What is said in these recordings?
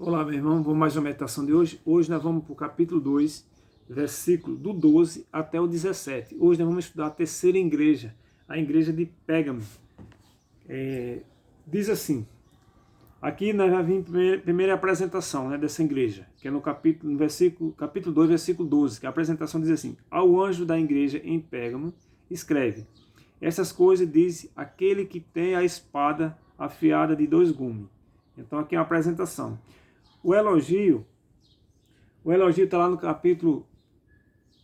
Olá, meu irmão, vamos mais uma meditação de hoje. Hoje nós vamos para o capítulo 2, versículo do 12 até o 17. Hoje nós vamos estudar a terceira igreja, a igreja de Pérgamo. Diz assim, aqui nós vamos vir primeira apresentação, né, dessa igreja, que é no capítulo 2, versículo 12, que a apresentação diz assim: ao anjo da igreja em Pérgamo, escreve, essas coisas diz aquele que tem a espada afiada de 2 gumes. Então aqui é uma apresentação. O elogio está lá no capítulo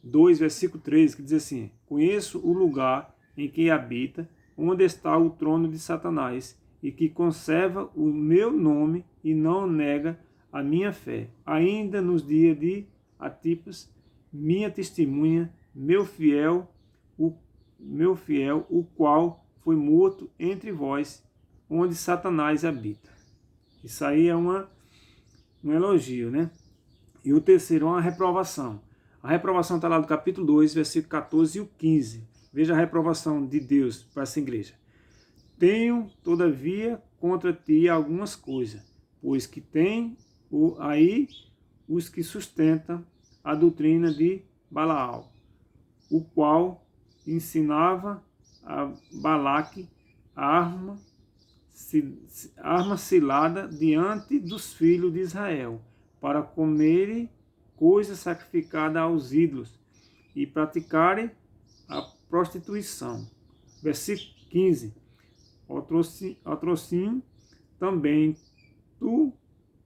2, versículo 13, que diz assim: conheço o lugar em que habita, onde está o trono de Satanás, e que conserva o meu nome e não nega a minha fé. Ainda nos dias de Antipas, minha testemunha, meu fiel, o qual foi morto entre vós, onde Satanás habita. Isso aí é um elogio, né? E o terceiro é uma reprovação. A reprovação está lá no capítulo 2, versículo 14 e o 15. Veja a reprovação de Deus para essa igreja. Tenho, todavia, contra ti algumas coisas, pois que tem aí os que sustentam a doutrina de Balaal, o qual ensinava a Balaque a arma cilada diante dos filhos de Israel, para comerem coisa sacrificada aos ídolos e praticarem a prostituição. Versículo 15. Outrossim também tu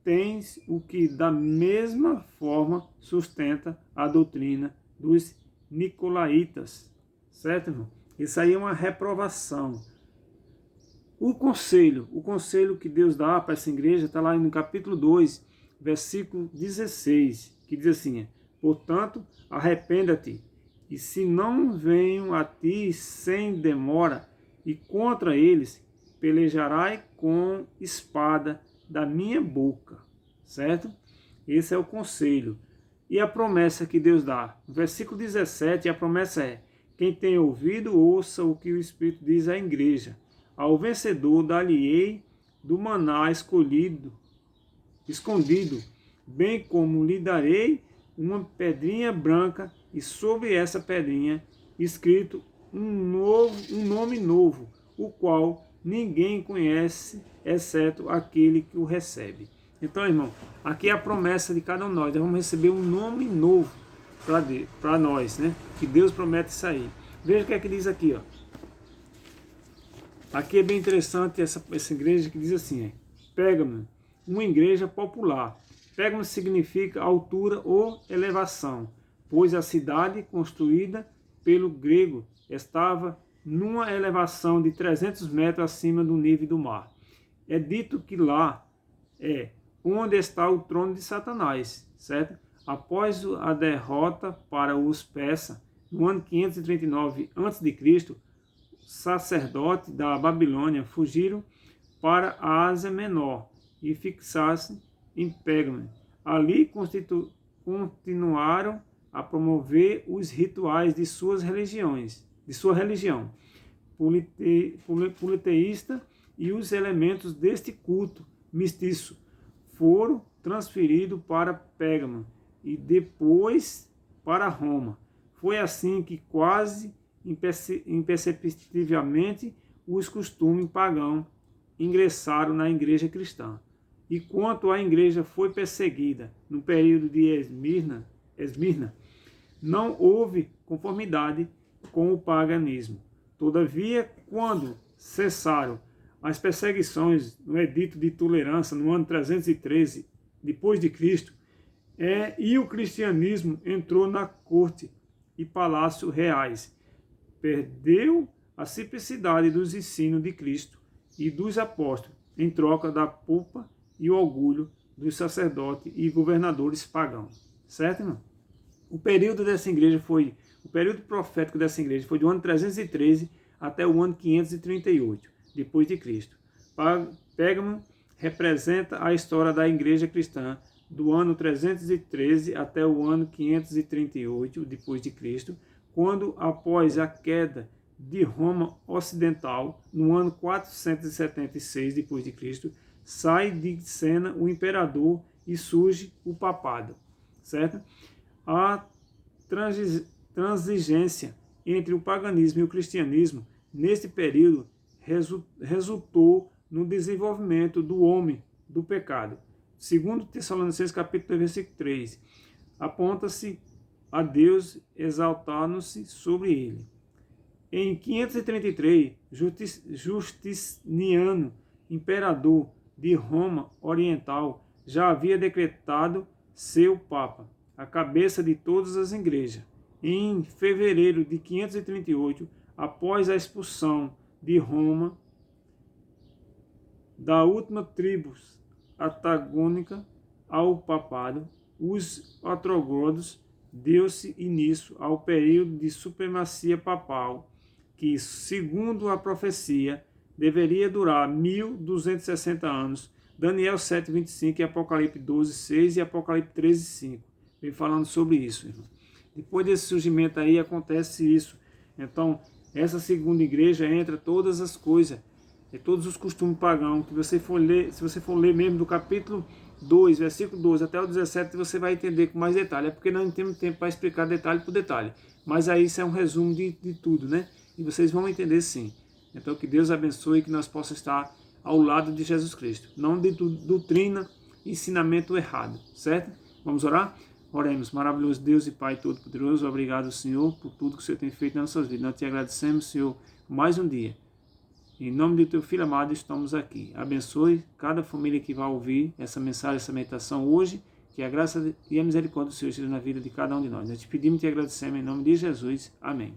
tens o que da mesma forma sustenta a doutrina dos nicolaítas. Certo, irmão? Isso aí é uma reprovação. O conselho que Deus dá para essa igreja está lá no capítulo 2, versículo 16, que diz assim: portanto, arrependa-te, e se não venho a ti sem demora, e contra eles pelejarei com espada da minha boca. Certo? Esse é o conselho. E a promessa que Deus dá. No versículo 17, a promessa é: quem tem ouvido, ouça o que o Espírito diz à igreja. Ao vencedor dar-lhe-ei do maná escondido, bem como lhe darei uma pedrinha branca, e sobre essa pedrinha escrito um nome novo, o qual ninguém conhece, exceto aquele que o recebe. Então, irmão, aqui é a promessa de cada um de nós. Nós vamos receber um nome novo para nós, né? Que Deus promete isso aí. Veja o que é que diz aqui, ó. Aqui é bem interessante essa igreja que diz assim: Pérgamo, uma igreja popular. Pérgamo significa altura ou elevação, pois a cidade construída pelo grego estava numa elevação de 300 metros acima do nível do mar. É dito que lá é onde está o trono de Satanás, certo? Após a derrota para os persas, no ano 539 a.C., sacerdotes da Babilônia fugiram para a Ásia Menor e fixaram-se em Pérgamo. Ali continuaram a promover os rituais de sua religião politeísta, e os elementos deste culto mestiço foram transferidos para Pérgamo e depois para Roma. Foi assim que quase imperceptivelmente os costumes pagãos ingressaram na igreja cristã. E quanto a igreja foi perseguida no período de Esmirna, não houve conformidade com o paganismo. Todavia, quando cessaram as perseguições no Edito de Tolerância, no ano 313 depois de Cristo, e o cristianismo entrou na corte e palácio reais, perdeu a simplicidade dos ensinos de Cristo e dos apóstolos, em troca da pompa e o orgulho dos sacerdotes e governadores pagãos. Certo, irmão? O período profético dessa igreja foi do ano 313 até o ano 538, depois de Cristo. Pérgamo representa a história da igreja cristã do ano 313 até o ano 538, depois de Cristo, quando, após a queda de Roma Ocidental, no ano 476 depois de Cristo, sai de cena o imperador e surge o papado, certo? A transigência entre o paganismo e o cristianismo, neste período, resultou no desenvolvimento do homem do pecado. Segundo Tessalonicenses capítulo 2, versículo 3, aponta-se a Deus exaltando-se sobre ele. Em 533, Justiniano, imperador de Roma Oriental, já havia decretado seu Papa, a cabeça de todas as igrejas. Em fevereiro de 538, após a expulsão de Roma da última tribo antagônica ao papado, os ostrogodos, deu-se início ao período de supremacia papal, que, segundo a profecia, deveria durar 1260 anos. Daniel 7:25 e Apocalipse 12:6 e Apocalipse 13:5. Vem falando sobre isso, irmão. Depois desse surgimento aí acontece isso. Então, essa segunda igreja entra todas as coisas, todos os costumes pagãos que você for ler, se você for ler mesmo do capítulo 2, versículo 12 até o 17, você vai entender com mais detalhe. É porque não temos tempo para explicar detalhe por detalhe. Mas aí isso é um resumo de tudo, né? E vocês vão entender sim. Então que Deus abençoe e que nós possamos estar ao lado de Jesus Cristo. Não de doutrina, ensinamento errado, certo? Vamos orar? Oremos. Maravilhoso Deus e Pai Todo-Poderoso, obrigado, Senhor, por tudo que o Senhor tem feito nas nossas vidas. Nós te agradecemos, Senhor, por mais um dia. Em nome de teu Filho amado, estamos aqui. Abençoe cada família que vai ouvir essa mensagem, essa meditação hoje. Que a graça e a misericórdia do Senhor esteja na vida de cada um de nós. Nós te pedimos e te agradecemos em nome de Jesus. Amém.